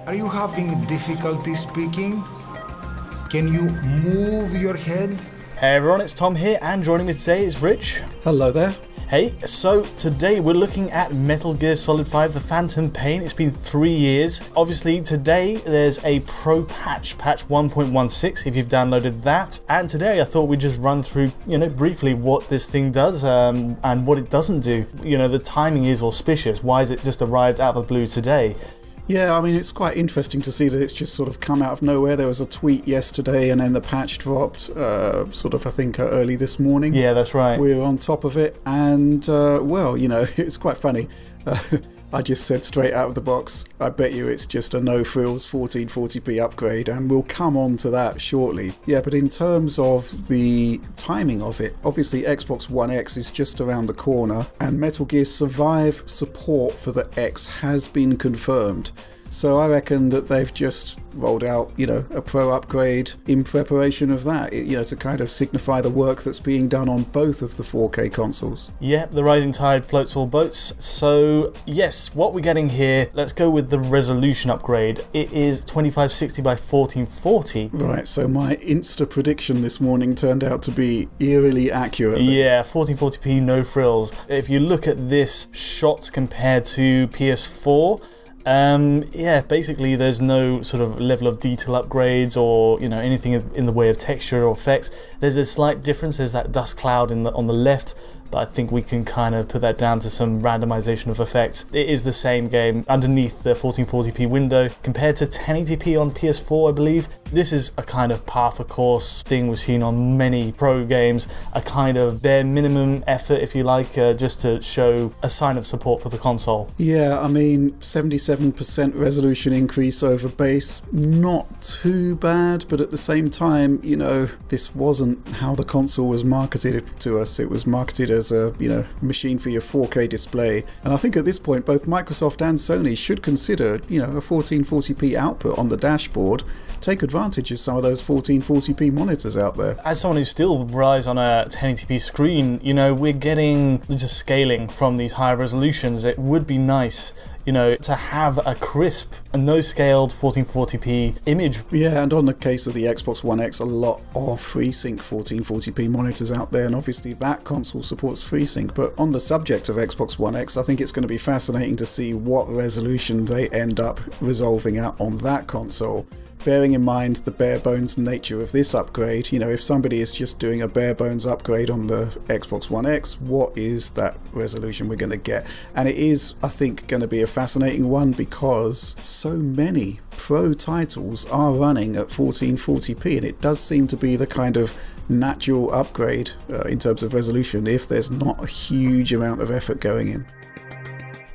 Are you having difficulty speaking? Can you move your head? Hey everyone, it's Tom here, and joining me today is Rich. Hello there. Hey, so today we're looking at Metal Gear Solid 5 The Phantom Pain. It's been 3 years. Obviously today there's a pro patch 1.16 if you've downloaded that. And today I thought we'd just run through, briefly what this thing does and what it doesn't do. The timing is auspicious. Why has it just arrived out of the blue today? Yeah, I mean, it's quite interesting to see that it's just sort of come out of nowhere. There was a tweet yesterday and then the patch dropped, I think early this morning. Yeah, that's right. We were on top of it and, it's quite funny. I just said straight out of the box, I bet you it's just a no-frills 1440p upgrade, and we'll come on to that shortly. Yeah, but in terms of the timing of it, obviously Xbox One X is just around the corner, and Metal Gear Survive support for the X has been confirmed. So I reckon that they've just rolled out, a pro upgrade in preparation of that, to kind of signify the work that's being done on both of the 4K consoles. Yeah, the rising tide floats all boats. So yes, what we're getting here, let's go with the resolution upgrade. It is 2560 by 1440. Right, so my Insta prediction this morning turned out to be eerily accurate. Yeah, 1440p, no frills. If you look at this shot compared to PS4, basically there's no sort of level of detail upgrades or anything in the way of texture or effects. There's a slight difference. There's that dust cloud on the left, but I think we can kind of put that down to some randomization of effects. It is the same game underneath the 1440p window compared to 1080p on PS4, I believe. This is a kind of par for course thing we've seen on many pro games, a kind of bare minimum effort, if you like, just to show a sign of support for the console. Yeah, I mean, 77% resolution increase over base, not too bad, but at the same time, this wasn't how the console was marketed to us. It was marketed as a machine for your 4K display, and I think at this point both Microsoft and Sony should consider a 1440p output on the dashboard. Take advantage of some of those 1440p monitors out there. As someone who still relies on a 1080p screen, we're getting just scaling from these higher resolutions. It would be nice to have a crisp and no-scaled 1440p image. Yeah, and on the case of the Xbox One X, a lot of FreeSync 1440p monitors out there, and obviously that console supports FreeSync. But on the subject of Xbox One X, I think it's going to be fascinating to see what resolution they end up resolving out on that console. Bearing in mind the bare bones nature of this upgrade, if somebody is just doing a bare bones upgrade on the Xbox One X, what is that resolution we're going to get? And it is, I think, going to be a fascinating one because so many pro titles are running at 1440p, and it does seem to be the kind of natural upgrade in terms of resolution if there's not a huge amount of effort going in.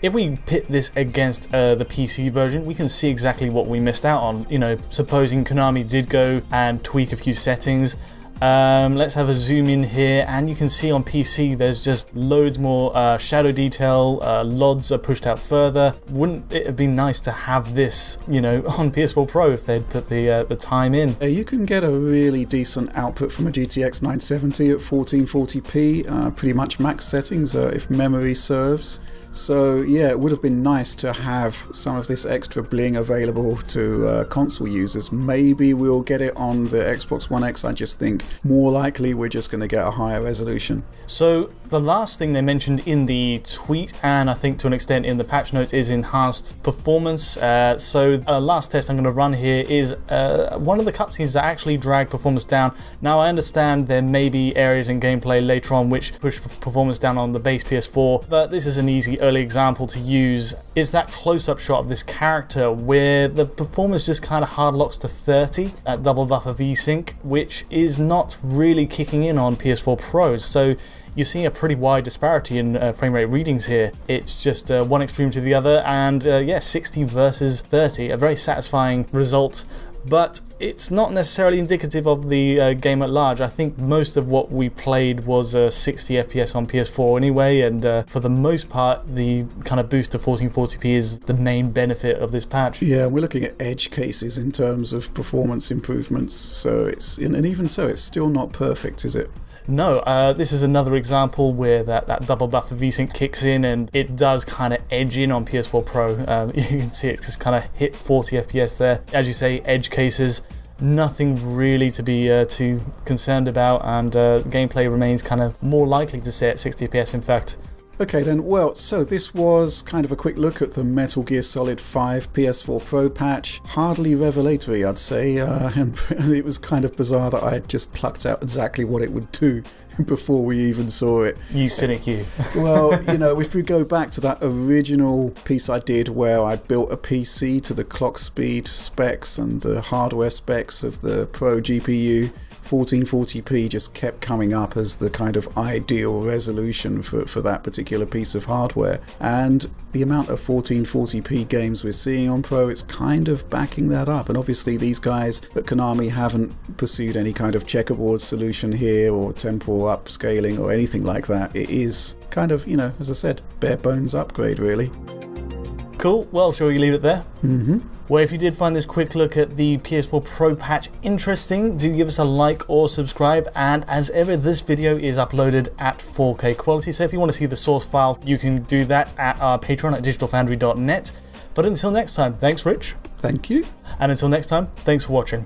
If we pit this against the PC version, we can see exactly what we missed out on. Supposing Konami did go and tweak a few settings. Let's have a zoom in here, and you can see on PC there's just loads more shadow detail. LODs are pushed out further. Wouldn't it have been nice to have this, on PS4 Pro if they'd put the time in? You can get a really decent output from a GTX 970 at 1440p, pretty much max settings if memory serves. So yeah, it would have been nice to have some of this extra bling available to console users. Maybe we'll get it on the Xbox One X. I just think more likely we're just going to get a higher resolution. So the last thing they mentioned in the tweet, and I think to an extent in the patch notes, is enhanced performance. Last test I'm going to run here is one of the cutscenes that actually drag performance down. Now I understand there may be areas in gameplay later on which push performance down on the base PS4, but this is an easy early example to use. Is that close-up shot of this character where the performance just kind of hard locks to 30 at double buffer VSync, which is not really kicking in on PS4 Pros. So you're seeing a pretty wide disparity in frame rate readings here. It's just one extreme to the other, and 60 versus 30, a very satisfying result. But it's not necessarily indicative of the game at large. I think most of what we played was 60 FPS on PS4 anyway, and for the most part the kind of boost to 1440p is the main benefit of this patch. Yeah, we're looking at edge cases in terms of performance improvements, so it's, and even so, it's still not perfect, is it? No, this is another example where that double buffer VSync kicks in and it does kind of edge in on PS4 Pro. You can see it just kind of hit 40 FPS there. As you say, edge cases, nothing really to be too concerned about, and gameplay remains kind of more likely to stay at 60 FPS in fact. Okay then, well, so this was kind of a quick look at the Metal Gear Solid 5 PS4 Pro patch. Hardly revelatory, I'd say, and it was kind of bizarre that I had just plucked out exactly what it would do before we even saw it. You cynic, you. Well, you know, if we go back to that original piece I did where I built a PC to the clock speed specs and the hardware specs of the Pro GPU, 1440p just kept coming up as the kind of ideal resolution for that particular piece of hardware, and the amount of 1440p games we're seeing on Pro, it's kind of backing that up. And obviously these guys at Konami haven't pursued any kind of checkerboard solution here or temporal upscaling or anything like that. It is kind of, you know, as I said, bare bones upgrade really. Cool, well, shall we leave it there? Mm-hmm. Well, if you did find this quick look at the PS4 Pro patch interesting, do give us a like or subscribe, and as ever, this video is uploaded at 4K quality, so if you want to see the source file, you can do that at our Patreon at digitalfoundry.net. But until next time, thanks Rich. Thank you. And until next time, thanks for watching.